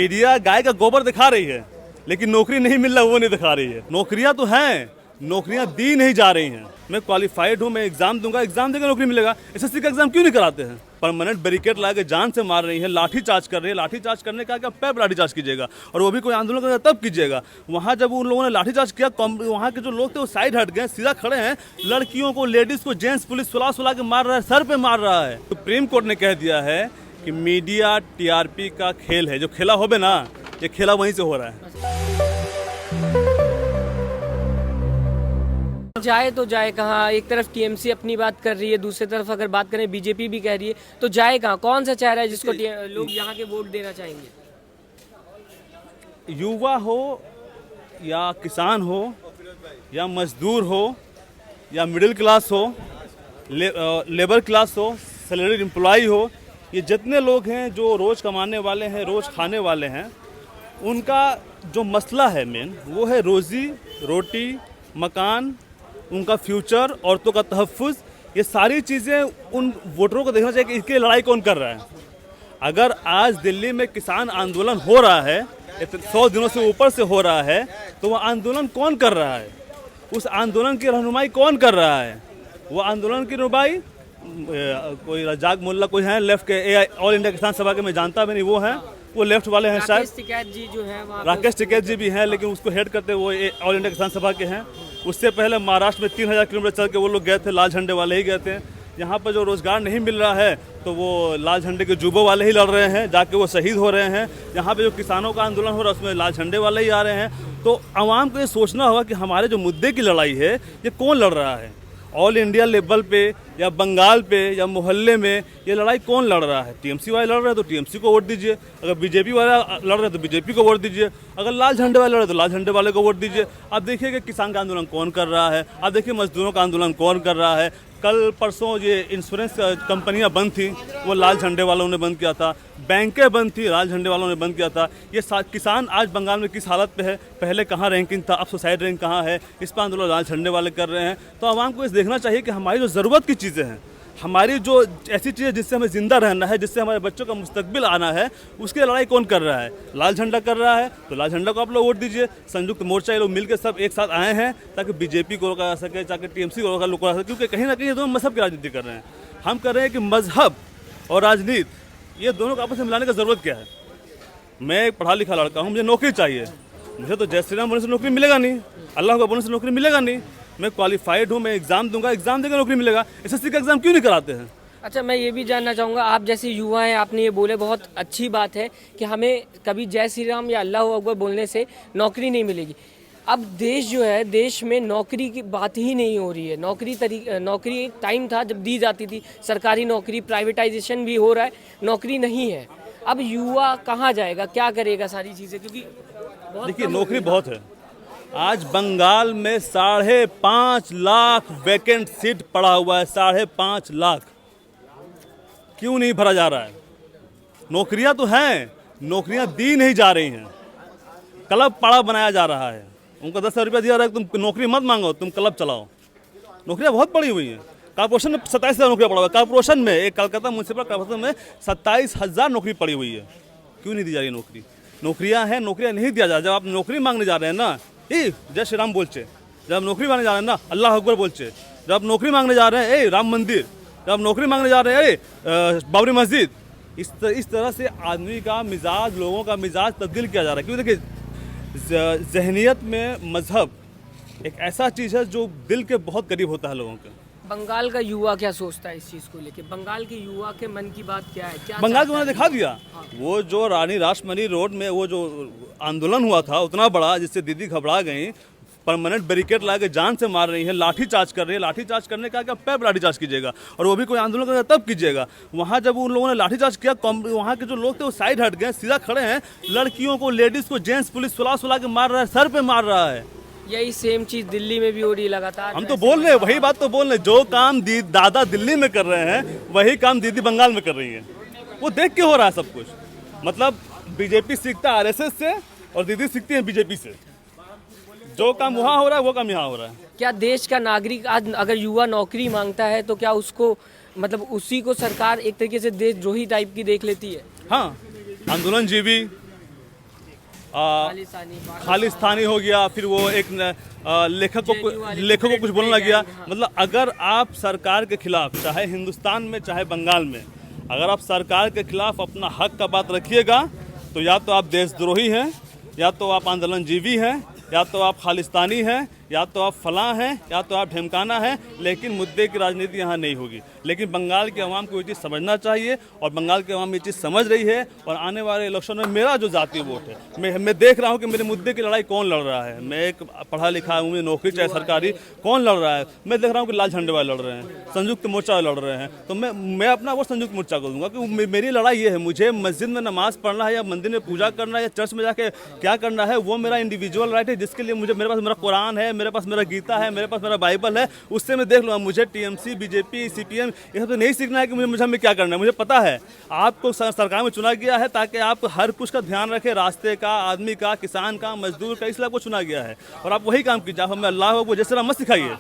Media गाय का गोबर दिखा रही है, लेकिन नौकरी नहीं मिल रहा वो नहीं दिखा रही है। नौकरियां तो हैं, नौकरियां दी नहीं जा रही हैं। मैं क्वालिफाइड हूं, मैं एग्जाम दूंगा, एग्जाम देकर नौकरी मिलेगा। एसएससी का एग्जाम क्यों नहीं कराते हैं? परमानेंट बैरिकेड ला के जान से मार रही है, लाठी चार्ज कर रही है। लाठी चार्ज करने का क्या पैर लाठी चार्ज कीजिएगा, और वो भी कोई आंदोलन करेगा तब कीजिएगा। वहाँ जब उन लोगों ने लाठी चार्ज किया, वहाँ के जो लोग थे वो साइड हट गए, सीधा खड़े हैं। लड़कियों को, लेडीज को, जेंट्स पुलिस सुला के मार रहा है, सर पे मार रहा है। सुप्रीम कोर्ट ने कह दिया है कि मीडिया टीआरपी का खेल है। जो खेला होवे ना, ये खेला वहीं से हो रहा है। जाए तो जाए कहाँ? एक तरफ टीएमसी अपनी बात कर रही है, दूसरी तरफ अगर बात करें बीजेपी भी कह रही है, तो जाए कहाँ? कौन सा चेहरा है जिसको लोग यहाँ के वोट देना चाहेंगे? युवा हो या किसान हो या मजदूर हो या मिडिल क्लास हो, लेबर क्लास हो, सैलरीड एम्प्लॉय हो, ये जितने लोग हैं जो रोज़ कमाने वाले हैं, रोज़ खाने वाले हैं, उनका जो मसला है मेन वो है रोज़ी रोटी, मकान, उनका फ्यूचर, औरतों का तहफ़्फ़ुज़। ये सारी चीज़ें उन वोटरों को देखना चाहिए कि इसके लड़ाई कौन कर रहा है। अगर आज दिल्ली में किसान आंदोलन हो रहा है, 100 दिनों से ऊपर से हो रहा है, तो वह आंदोलन कौन कर रहा है? उस आंदोलन की रहनुमाई कौन कर रहा है? वो आंदोलन की रहनुमाई कोई रजाक मोल्ला कोई हैं लेफ्ट के, ऑल इंडिया किसान सभा के मैं जानता भी नहीं, वो हैं, वो लेफ्ट वाले हैं शायद। राकेश टिकैत जी जो है, राकेश टिकैत जी भी हैं, लेकिन उसको हेड करते वो ऑल इंडिया किसान सभा के हैं। उससे पहले महाराष्ट्र में 3000 किलोमीटर चल के वो लोग गए थे, लाल झंडे वाले ही गए थे। यहाँ पर जो रोज़गार नहीं मिल रहा है तो वो लाल झंडे के जुबों वाले ही लड़ रहे हैं, जाके वो शहीद हो रहे हैं। यहाँ पे जो किसानों का आंदोलन हो रहा है उसमें लाल झंडे वाले ही आ रहे हैं। तो आवाम को ये सोचना होगा कि हमारे जो मुद्दे की लड़ाई है ये कौन लड़ रहा है। ऑल इंडिया लेवल पे या बंगाल पे या मोहल्ले में ये लड़ाई कौन लड़ रहा है? टीएमसी वाले लड़ रहे हैं तो टीएमसी को वोट दीजिए, अगर बीजेपी वाले लड़ रहे हैं तो बीजेपी को वोट दीजिए, अगर लाल झंडे वाले लड़ रहे हैं तो लाल झंडे वाले को वोट दीजिए। आप देखिए कि किसान का आंदोलन कौन कर रहा है, आप देखिए मजदूरों का आंदोलन कौन कर रहा है। कल परसों ये इंश्योरेंस कंपनियां बंद थी, वो लाल झंडे वालों ने बंद किया था। बैंकें बंद थी, लाल झंडे वालों ने बंद किया था। ये किसान आज बंगाल में किस हालत पे है, पहले कहाँ रैंकिंग था, अब सुसाइड रैंक कहाँ है, इस पर आंदोलन लाल झंडे वाले कर रहे हैं। तो आवाम को इस देखना चाहिए कि हमारी जो ज़रूरत की चीज़ें हैं, हमारी जो ऐसी चीज़ें जिससे हमें ज़िंदा रहना है, जिससे हमारे बच्चों का मुस्तकबिल आना है, उसकी लड़ाई कौन कर रहा है? लाल झंडा कर रहा है तो लाल झंडा को आप लोग वोट दीजिए। संयुक्त मोर्चा ये लोग मिलकर सब एक साथ आए हैं ताकि बीजेपी को रोका जा सके, ताकि टीएमसी को रोका जा सके, क्योंकि कहीं ना कहीं ये दोनों मजहब की राजनीति कर रहे हैं। हम कर रहे हैं कि मजहब और राजनीति ये दोनों को आपस में मिलाने की ज़रूरत क्या है? मैं एक पढ़ा लिखा लड़का हूँ, मुझे नौकरी चाहिए। मुझे तो जय श्री राम बोलने से नौकरी मिलेगा नहीं, अल्लाह को बोलने से नौकरी मिलेगा नहीं। मैं क्वालिफाइड हूँ, मैं एग्जाम दूंगा, एग्जाम देकर नौकरी मिलेगा। एसएससी का एग्जाम क्यों नहीं कराते हैं? अच्छा, मैं ये भी जानना चाहूँगा, आप जैसे युवा हैं, आपने ये बोले बहुत अच्छी बात है कि हमें कभी जय श्री राम या अल्लाह अकबर बोलने से नौकरी नहीं मिलेगी। अब देश जो है, देश में नौकरी की बात ही नहीं हो रही है। नौकरी एक टाइम था जब दी जाती थी, सरकारी नौकरी, प्राइवेटाइजेशन भी हो रहा है, नौकरी नहीं है। अब युवा कहाँ जाएगा, क्या करेगा सारी चीज़ें? क्योंकि देखिए नौकरी बहुत है। आज बंगाल में 5.5 लाख वैकेंट सीट पड़ा हुआ है, 5.5 लाख। क्यों नहीं भरा जा रहा है? नौकरियां तो हैं, नौकरियां दी नहीं जा रही हैं। क्लब पड़ा बनाया जा रहा है, उनको 10,000 रुपया दिया रहा है, तुम नौकरी मत मांगो, तुम क्लब चलाओ। नौकरियां बहुत पड़ी हुई हैं। कॉर्पोरेशन में 27,000 नौकरियां पड़ा हुआ है। कॉर्पोरेशन में, एक कलकत्ता म्यूनसिपल कॉर्पोरेशन में 27,000 नौकरी पड़ी हुई है। क्यों नहीं दी जा रही नौकरी? नौकरियां हैं, नौकरियां नहीं दिया जा रहा। जब आप नौकरी मांगने जा रहे हैं ना, जय श्री राम बोलचे। जब आप नौकरी मांगने जा रहे हैं ना, अल्लाह अकबर बोलचे। जब आप नौकरी मांगने जा रहे हैं, राम मंदिर। जब आप नौकरी मांगने जा रहे हैं, बाबरी मस्जिद। इस तरह से आदमी का मिजाज, लोगों का मिजाज तब्दील किया जा रहा है। क्योंकि देखिए जहनियत में मजहब एक ऐसा चीज़ है जो दिल के बहुत करीब होता है लोगों के। बंगाल का युवा क्या सोचता है इस चीज़ को लेके? बंगाल के युवा के मन की बात क्या है? क्या बंगाल को उन्होंने दिखा दिया। वो जो रानी रासमणी रोड में वो जो आंदोलन हुआ था उतना बड़ा, जिससे दीदी घबरा गई, परमानेंट बैरिकेड ला के जान से मार रही है, लाठी चार्ज कर रही है। लाठी चार्ज करने का क्या पैर लाठी चार्ज कीजिएगा, और वो भी कोई आंदोलन करेगा तब कीजिएगा। वहाँ जब उन लोगों ने लाठी चार्ज किया, वहाँ के जो लोग थे वो साइड हट गए, सीधा खड़े हैं। लड़कियों को, लेडीज़ को, जेंट्स पुलिस सुला के मार रहा है, सर पे मार रहा है। यही सेम चीज़ दिल्ली में भी हो रही है लगातार। हम तो बोल रहे हैं, वही बात तो बोल रहे हैं। जो काम दादा दिल्ली में कर रहे हैं वही काम दीदी बंगाल में कर रही है। वो देख के हो रहा है सब कुछ। मतलब बीजेपी सीखता है आरएसएस से और दीदी सीखती है बीजेपी से। जो काम वहाँ हो रहा है वो काम यहाँ हो रहा है। क्या देश का नागरिक आज अगर युवा नौकरी मांगता है तो क्या उसको, मतलब उसी को सरकार एक तरीके से देशद्रोही टाइप की देख लेती है? हाँ, आंदोलन जीवी, खालिस्तानी हो गया, फिर वो एक लेखक को कुछ बोलने लग गया। मतलब अगर आप सरकार के खिलाफ, चाहे हिंदुस्तान में चाहे बंगाल में, अगर आप सरकार के खिलाफ अपना हक का बात रखिएगा तो या तो आप देशद्रोही हैं, या तो आप आंदोलनजीवी हैं, या तो आप खालिस्तानी हैं, या तो आप फलां हैं, या तो आप ढेमकाना हैं, लेकिन मुद्दे की राजनीति यहाँ नहीं होगी। लेकिन बंगाल के अवाम को ये चीज़ समझना चाहिए और बंगाल के अवाम ये चीज़ समझ रही है। और आने वाले इलेक्शन में मेरा जो जातीय वोट है, मैं देख रहा हूँ कि मेरे मुद्दे की लड़ाई कौन लड़ रहा है। मैं एक पढ़ा लिखा हूँ, मुझे नौकरी चाहे सरकारी, कौन लड़ रहा है। मैं देख रहा हूँ कि लाल झंडे वाले लड़ रहे हैं, संयुक्त मोर्चा लड़ रहे हैं, तो मैं अपना वोट संयुक्त मोर्चा को दूंगा। क्योंकि मेरी लड़ाई ये है, मुझे मस्जिद में नमाज़ पढ़ना है या मंदिर में पूजा करना है या चर्च में जाके क्या करना है, वो मेरा इंडिविजुअल राइट है, जिसके लिए मेरे पास मेरा कुरान है, मेरे पास मेरा गीता है, मेरे पास मेरा बाइबल है, उससे मैं देख लूँगा। मुझे टीएमसी, बीजेपी, सीपीएम ये सब तो नहीं सीखना है कि मुझे हमें क्या करना है। मुझे पता है आपको सरकार में चुना गया है ताकि आप हर कुछ का ध्यान रखें, रास्ते का, आदमी का, किसान का, मजदूर का, इसलिए आपको चुना गया है। और आप वही काम कीजिए। आप हमें अल्लाह को जैसे मत सिखाइए,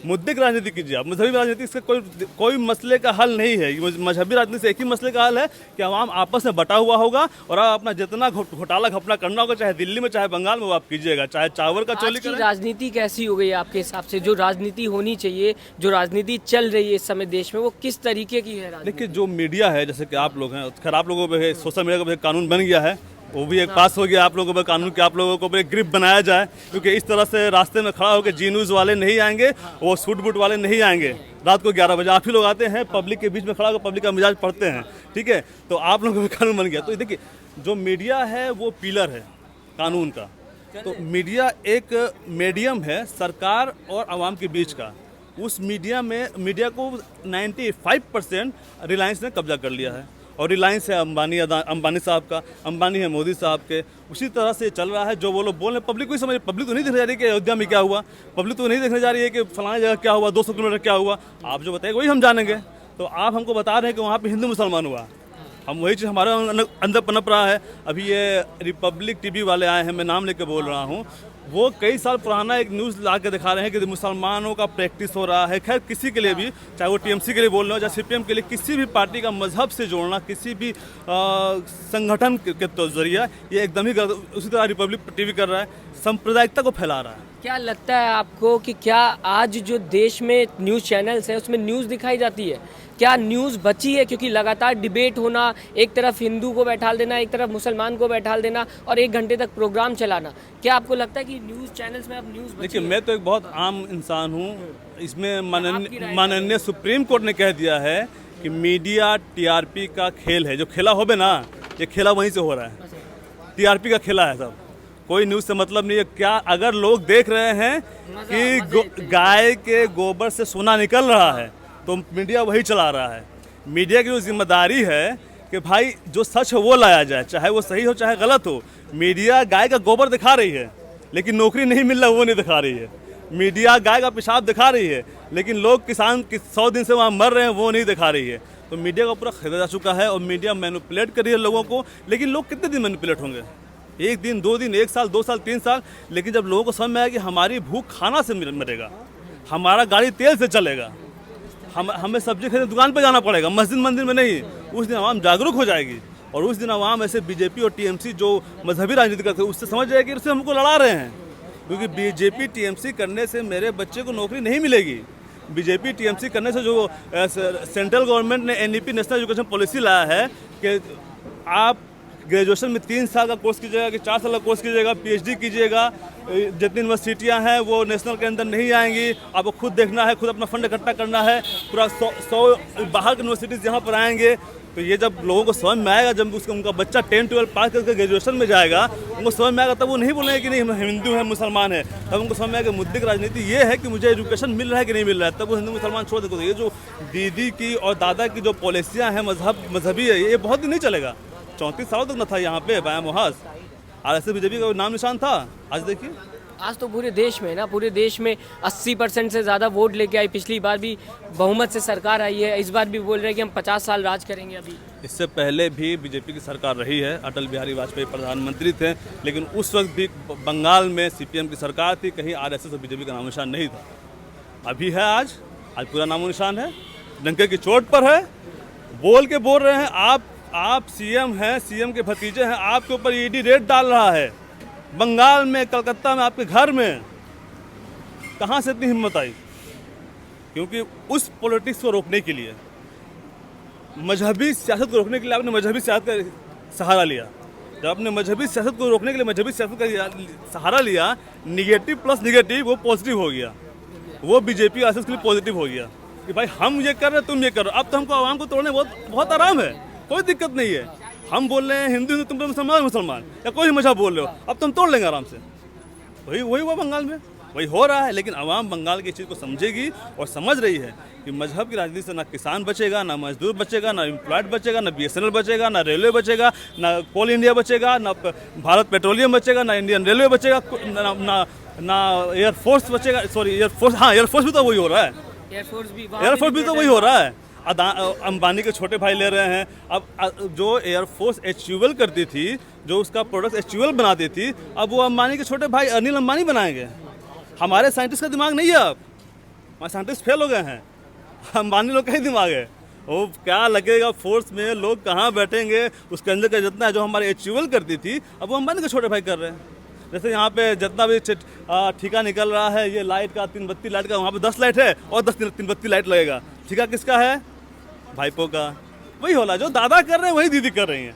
मुद्दे की राजनीति कीजिए आप। मजहबी राजनीति इसका कोई मसले का हल नहीं है। मजहबी राजनीति से एक ही मसले का हल है कि आवाम आपस में बटा हुआ होगा और आप अपना जितना घोटाला घपला करना होगा, चाहे दिल्ली में चाहे बंगाल में, वो आप कीजिएगा। चाहे चावल का चोली करें। राजनीति कैसी हो गई आपके हिसाब से? जो राजनीति होनी चाहिए, जो राजनीति चल रही है इस समय देश में, वो किस तरीके की है? देखिए, जो मीडिया है, जैसे कि आप लोग हैं, खैर आप लोगों पर सोशल मीडिया का कानून बन गया है, वो भी एक पास हो गया आप लोगों पर कानून, कि आप लोगों को एक ग्रिप बनाया जाए। क्योंकि इस तरह से रास्ते में खड़ा होकर जी न्यूज़ वाले नहीं आएंगे, वो सूट बूट वाले नहीं आएंगे। रात को 11 बजे आप ही लोग आते हैं, पब्लिक के बीच में खड़ा होकर पब्लिक का मिजाज पढ़ते हैं, ठीक है। तो आप लोगों का कानून बन गया। तो देखिए, जो मीडिया है वो पिलर है कानून का। तो मीडिया एक मीडियम है सरकार और आवाम के बीच का। उस मीडिया को 95% रिलायंस ने कब्जा कर लिया है। और रिलायंस है अंबानी साहब का, अंबानी है मोदी साहब के। उसी तरह से चल रहा है। जो वो लोग बोल रहे हैं, पब्लिक को ही समझ, पब्लिक तो नहीं देखने जा रही है कि अयोध्या में क्या हुआ, पब्लिक तो नहीं देखने जा रही है कि फलानी जगह क्या हुआ, 200 किलोमीटर क्या हुआ। आप जो बताएंगे वही हम जानेंगे। तो आप हमको बता रहे हैं कि वहाँ पे हिंदू मुसलमान हुआ, हम वही चीज़ हमारे अंदर पनप रहा है। अभी ये रिपब्लिक टीवी वाले आए हैं, मैं नाम लेके बोल रहा हूँ, वो कई साल पुराना एक न्यूज़ ला के दिखा रहे हैं कि मुसलमानों का प्रैक्टिस हो रहा है। खैर, किसी के लिए भी, चाहे वो टीएमसी के लिए बोल रहे हो चाहे सीपीएम के लिए, किसी भी पार्टी का मजहब से जोड़ना, किसी भी संगठन के तो जरिए, ये एकदम ही गलत। उसी तरह रिपब्लिक टीवी कर रहा है, सांप्रदायिकता को फैला रहा है। क्या लगता है आपको कि क्या आज जो देश में न्यूज़ चैनल्स हैं उसमें न्यूज़ दिखाई जाती है? क्या न्यूज़ बची है? क्योंकि लगातार डिबेट होना, एक तरफ हिंदू को बैठाल देना, एक तरफ मुसलमान को बैठाल देना और 1 घंटे तक प्रोग्राम चलाना, क्या आपको लगता है कि न्यूज़ चैनल्स में अब न्यूज़ बची? देखिए, मैं तो एक बहुत आम इंसान हूँ। इसमें माननीय सुप्रीम कोर्ट ने कह दिया है कि मीडिया टीआरपी का खेल है। जो खेला होवे ना, ये खेला वहीं से हो रहा है, टीआरपी का खेला है सब। कोई न्यूज़ से मतलब नहीं है। क्या अगर लोग देख रहे हैं कि गाय के गोबर से सोना निकल रहा है तो मीडिया वही चला रहा है। मीडिया की जो जिम्मेदारी है कि भाई जो सच है वो लाया जाए, चाहे वो सही हो चाहे गलत हो। मीडिया गाय का गोबर दिखा रही है लेकिन नौकरी नहीं मिल रहा, वो नहीं दिखा रही है। मीडिया गाय का पेशाब दिखा रही है लेकिन लोग किसान 100 दिन से वहाँ मर रहे हैं, वो नहीं दिखा रही है। तो मीडिया का पूरा खरीदा जा चुका है और मीडिया मैनिपुलेट कर रही है लोगों को। लेकिन लोग कितने दिन मैनिपुलेट होंगे? 1 दिन, 2 दिन, 1 साल, 2 साल, 3 साल। लेकिन जब लोगों को समझ में आया कि हमारी भूख खाना से मरेगा, हमारा गाड़ी तेल से चलेगा, हमें सब्जी खरीदने दुकान पे जाना पड़ेगा, मस्जिद मंदिर में नहीं, उस दिन आवाम जागरूक हो जाएगी। और उस दिन आवाम ऐसे बीजेपी और टीएमसी जो मजहबी राजनीति करते हैं उससे समझ जाएगी कि उससे हमको लड़ा रहे हैं। क्योंकि बीजेपी टीएमसी करने से मेरे बच्चे को नौकरी नहीं मिलेगी। बीजेपी टीएमसी करने से जो सेंट्रल गवर्नमेंट ने एनईपी नेशनल एजुकेशन पॉलिसी लाया है कि आप ग्रेजुएशन में 3 साल का कोर्स कीजिएगा कि 4 साल का कोर्स कीजिएगा, पीएचडी कीजिएगा, जितनी यूनिवर्सिटियां हैं वो नेशनल के अंदर नहीं आएंगी, आपको खुद देखना है, खुद अपना फंड इकट्ठा करना है। पूरा 100 बाहर के यूनिवर्सिटीज़ यहाँ पर आएंगे। तो ये जब लोगों को समझ में आएगा, जब उनका बच्चा 10-12 पास करके ग्रेजुएशन में जाएगा, उनको समझ में आएगा, तब वो नहीं बोलेंगे कि नहीं हम हिंदू हैं मुसलमान है। तब उनको समझ में आएगा मुद्दे की राजनीति ये है कि मुझे एजुकेशन मिल रहा है कि नहीं मिल रहा है, तब वो हिंदू मुसलमान छोड़ देते। ये जो दीदी की और दादा की जो पॉलिसियाँ हैं मजहबी है, ये बहुत दिन नहीं चलेगा। 34 सालों तक न था यहाँ पे बाया मुहाज, और ऐसे बीजेपी का नाम निशान था। आज देखिए, आज तो पूरे देश में ना, पूरे देश में 80% से ज़्यादा वोट लेके आई। पिछली बार भी बहुमत से सरकार आई है, इस बार भी बोल रहे हैं कि हम 50 साल राज करेंगे। अभी इससे पहले भी बीजेपी की सरकार रही है, अटल बिहारी वाजपेयी प्रधानमंत्री थे, लेकिन उस वक्त भी बंगाल में सीपीएम की सरकार थी, कहीं आरएसएस और बीजेपी का नामो निशान नहीं था। अभी है, आज पूरा नामो निशान है, डंके की चोट पर है। बोल रहे हैं आप आप सीएम हैं, सीएम के भतीजे हैं, आपके ऊपर ईडी रेड डाल रहा है बंगाल में, कलकत्ता में, आपके घर में। कहाँ से इतनी हिम्मत आई? क्योंकि उस पॉलिटिक्स को रोकने के लिए, मजहबी सियासत को रोकने के लिए आपने मजहबी सियासत का सहारा लिया। जब आपने मजहबी सियासत को रोकने के लिए मजहबी सियासत का सहारा लिया, निगेटिव प्लस निगेटिव वो पॉजिटिव हो गया, वो बीजेपी आरएसएस के लिए पॉजिटिव हो गया कि भाई हम ये कर रहे हैं, तुम ये कर रहे हो। अब तो हमको आवाम को तोड़ने बहुत आराम है, कोई दिक्कत नहीं है। हम बोल रहे हैं हिंदू हिंदू, तुम मुसलमान या कोई मजहब बोल रहे हो, अब तुम तोड़ लेंगे आराम से। वही हुआ बंगाल में, वही हो रहा है। लेकिन आवाम बंगाल की चीज़ को समझेगी और समझ रही है कि मजहब की राजनीति से ना किसान बचेगा, ना मजदूर बचेगा, ना एम्प्लॉयड बचेगा, ना बीएसएनएल बचेगा, ना रेलवे बचेगा, ना कोल इंडिया बचेगा, ना भारत पेट्रोलियम बचेगा, ना इंडियन रेलवे बचेगा, ना एयरफोर्स बचेगा। सॉरी, एयरफोर्स, हाँ एयरफोर्स भी तो वही हो रहा है, एयरफोर्स भी तो वही हो रहा है। अंबानी के छोटे भाई ले रहे हैं। अब जो एयरफोर्स एचयूएल करती थी, जो उसका प्रोडक्ट एचयूएल बनाती थी, अब वो अंबानी के छोटे भाई अनिल अंबानी बनाएंगे। हमारे साइंटिस्ट का दिमाग नहीं है, अब हमारे साइंटिस्ट फेल हो गए हैं, अंबानी लोग का ही दिमाग है। वो क्या लगेगा फोर्स में, लोग कहाँ बैठेंगे, उसके अंदर का जितना जो हमारे एचयूएल करती थी, अब वो अंबानी के छोटे भाई कर रहे हैं। जैसे यहाँ पे जितना भी ठीका निकल रहा है, ये लाइट का 3 बत्ती लाइट का, वहाँ पे 10 लाइट है और 10 3 बत्ती लाइट लगेगा। ठीका किसका है? भाईपो का। वही होला, जो दादा कर रहे हैं वही दीदी कर रही हैं,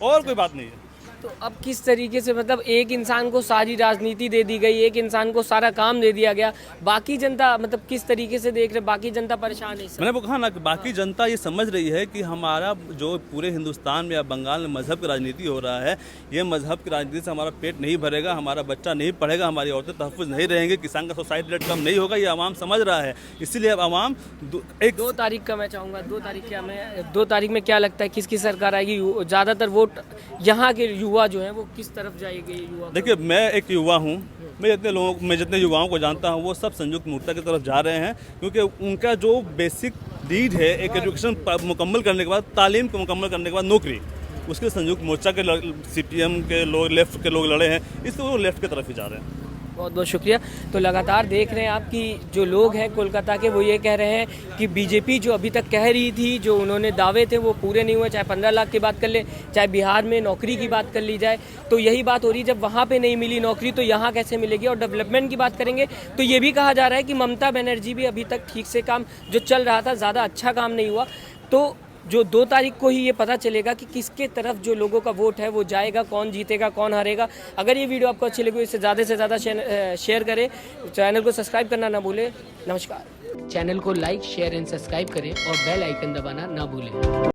और कोई बात नहीं है। तो अब किस तरीके से, मतलब एक इंसान को सारी राजनीति दे दी गई, एक इंसान को सारा काम दे दिया गया, बाकी जनता मतलब किस तरीके से देख रहे, बाकी जनता परेशान है। मैंने वो कहा ना कि बाकी जनता ये समझ रही है कि हमारा जो पूरे हिंदुस्तान में या बंगाल में मजहब की राजनीति हो रहा है, ये मजहब की राजनीति से हमारा पेट नहीं भरेगा, हमारा बच्चा नहीं पढ़ेगा, हमारी औरतें तहफ़्फ़ुज़ नहीं रहेंगी, किसान का सुसाइड रेट कम नहीं होगा, ये आवाम समझ रहा है। इसीलिए अब आवाम 2 तारीख का मैं चाहूँगा, 2 तारीख में क्या लगता है किसकी सरकार आएगी? ज़्यादातर वोट यहाँ के युवा जो है वो किस तरफ जाएंगे? युवा, देखिए मैं एक युवा हूँ, मैं जितने युवाओं को जानता हूँ वो सब संयुक्त मोर्चा की तरफ जा रहे हैं, क्योंकि उनका जो बेसिक नीड है एक एजुकेशन मुकम्मल करने के बाद, तालीम को मुकम्मल करने के बाद नौकरी, उसके संयुक्त मोर्चा के सीपीएम के लोग, लेफ्ट के लोग लड़े हैं, इसलिए वो लेफ्ट की तरफ ही जा रहे हैं। बहुत बहुत शुक्रिया। तो लगातार देख रहे हैं आप कि जो लोग हैं कोलकाता के, वो ये कह रहे हैं कि बीजेपी जो अभी तक कह रही थी, जो उन्होंने दावे थे वो पूरे नहीं हुए, चाहे 15 लाख की बात कर ले, चाहे बिहार में नौकरी की बात कर ली जाए, तो यही बात हो रही है। जब वहाँ पे नहीं मिली नौकरी तो यहाँ कैसे मिलेगी? और डेवलपमेंट की बात करेंगे तो ये भी कहा जा रहा है कि ममता बनर्जी भी अभी तक ठीक से काम जो चल रहा था, ज़्यादा अच्छा काम नहीं हुआ। तो जो 2 तारीख को ही ये पता चलेगा कि किसके तरफ जो लोगों का वोट है वो जाएगा, कौन जीतेगा, कौन हारेगा। अगर ये वीडियो आपको अच्छी लगी, इससे ज़्यादा से ज़्यादा शेयर करें, चैनल को सब्सक्राइब करना ना भूलें। नमस्कार। चैनल को लाइक, शेयर एंड सब्सक्राइब करें और बेल आइकन दबाना ना भूलें।